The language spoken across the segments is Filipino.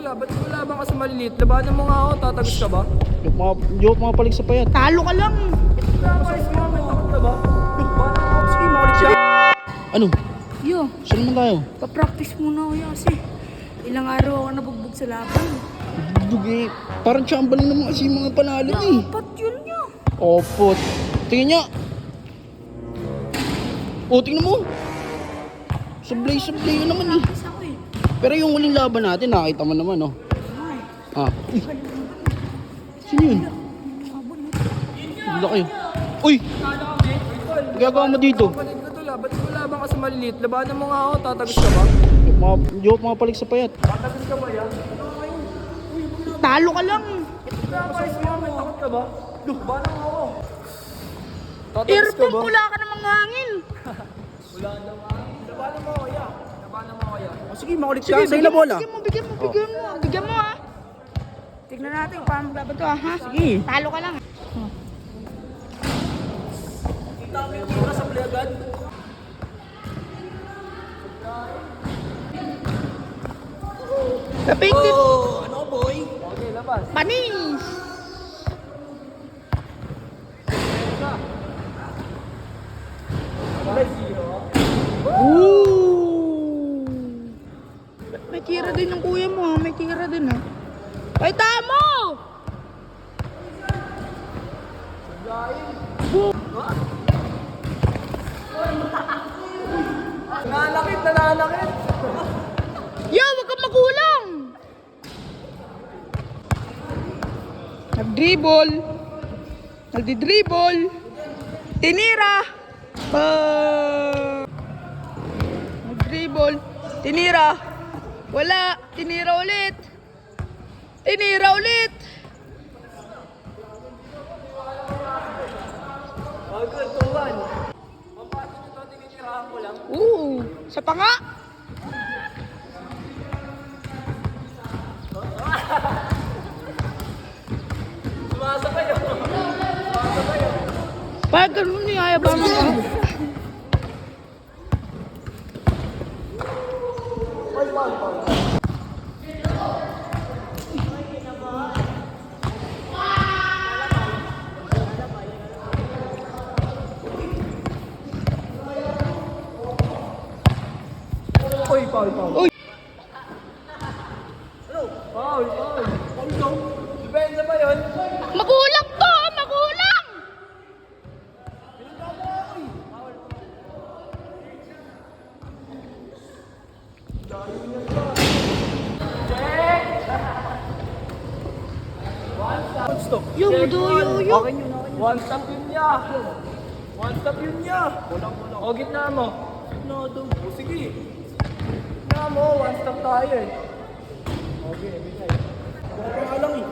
tula, ba't lumalaban ka sa maliliit? Labanan mo nga ako, tatagos ka ba? Hindi ako makapalig sa payat. Talo ka lang. Tapos mo, may takot ka ba? Labanan mo ako, sige, makulit siya. Ano? Yo, Saan naman tayo? pa-practice muna ako kasi ilang araw ako nabugbog sa laban. Bugi. Parang champion naman kasi yung mga panalo eh. Dapat yun nyo. Opo. Tingnan niya. O, tingnan mo. Sablay yun naman eh. Practice ako eh. Pero yung huling laban natin, nakita mo naman, oh. Ah. Uy. Sino yun? Hindi kayo. Uy! Gagawa mo dito. Kapalit ka tula, ba't lumalaban ka sa maliliit? Labanan mo nga ako, tatagos ka ba? Hindi ako makapalig sa payat. Tatagos ka ba yan? Talo ka lang. Tapos mo, may takot ka ba? Labanan mo ako. Tatagos ka Airport, ba? wala ka namang hangin. Wala daw nga. Labanan mo ako, ya. Labanan mo ako, ya. Oh, sige, makulit ka. Sige na bola. Bigyan mo ha. Tignan natin paano maglaban to ha. Sige. Talo ka lang. Kita mo yung tira sa play agad. Kapingkit. Oh, ano boy? Okay, labas. Panis. Ooh. May tira din ng kuya mo ha. May tira din ha. Ay, tamo! Nananakit. Yo, wag kang magulang! Nag-dribble. Nagdi-dribble. Tinira. Nag-dribble. Tinira. Wala. Tinira ulit. Tinira ulit. Oh, good, 2-1. Pampati nito, tinitirahan ko lang. Sa panga. Sumasabay ako. Sumasabay ako. Pag ganun niya, ayabang mo. Uy, foul. Uy. Foul. Depensa ba yun? Magulang to! Magulang! Stop. Yung duyo. Akin yun. One stop yun niya. One stop yun niya. Walang. O, gitna mo. Gitna doon. O, sige. Gitna mo, one stop tayo eh. Okay, bigay. Wala pa nga lang eh.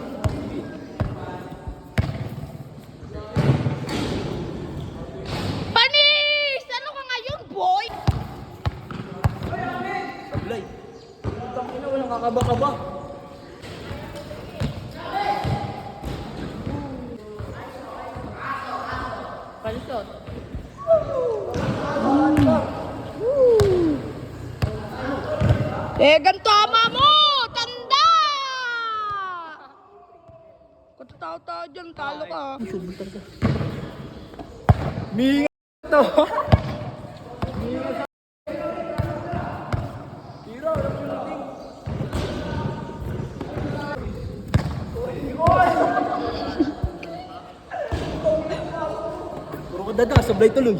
Panis! Ano ka ngayon, boy? Sablay. Putang ina, walang kakaba-kaba. Kalisot. Ganto ama mo! Tanda! Katataw-taw dyan, talo ka. Minga to. Tira, walang shooting. Puro ka dada, sablay tuloy.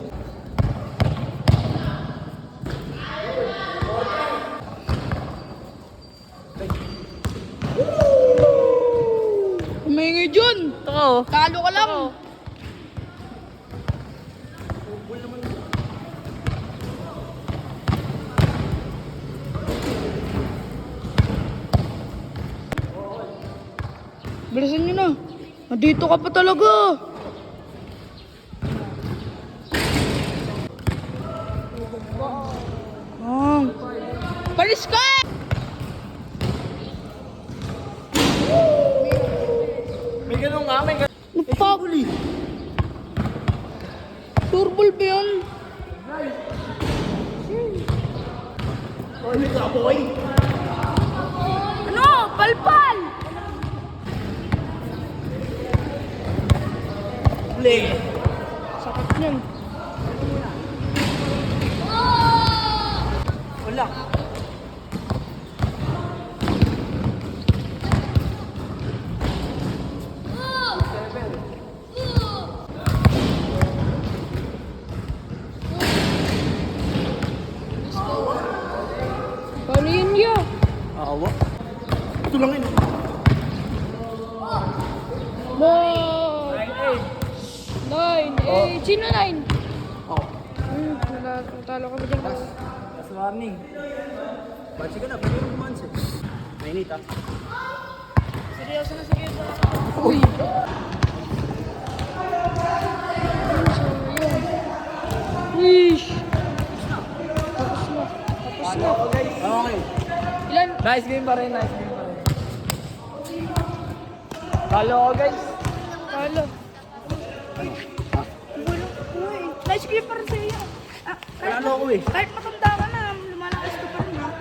Humingi dyan. Talo ka lang. Bilisan nyo na. Nandito ka pa talaga. Palis ka! May ganun nga, may ganun. Nagpaguli. Turbol ba yun? Ano ka, boy? Ano? Palpal! Play. Sakit niyan. Wala. Paano yun ya? Awa. Ito lang yun. Nine! 9-8. 9! Sino 9? Oh. Natalo kami dyan. Last warning. Bansi ka na, pwede mo bumansi. Mainit ah. Seryoso na seryoso. Uy! Wish! Tapos na. Tapos na. Ako guys. Okay. Ilan? Nice game pa rin, nice game pa rin. Talo ako guys. Talo. Wala ko eh. Nice game pa rin sa'yo. Wala ako eh. Kahit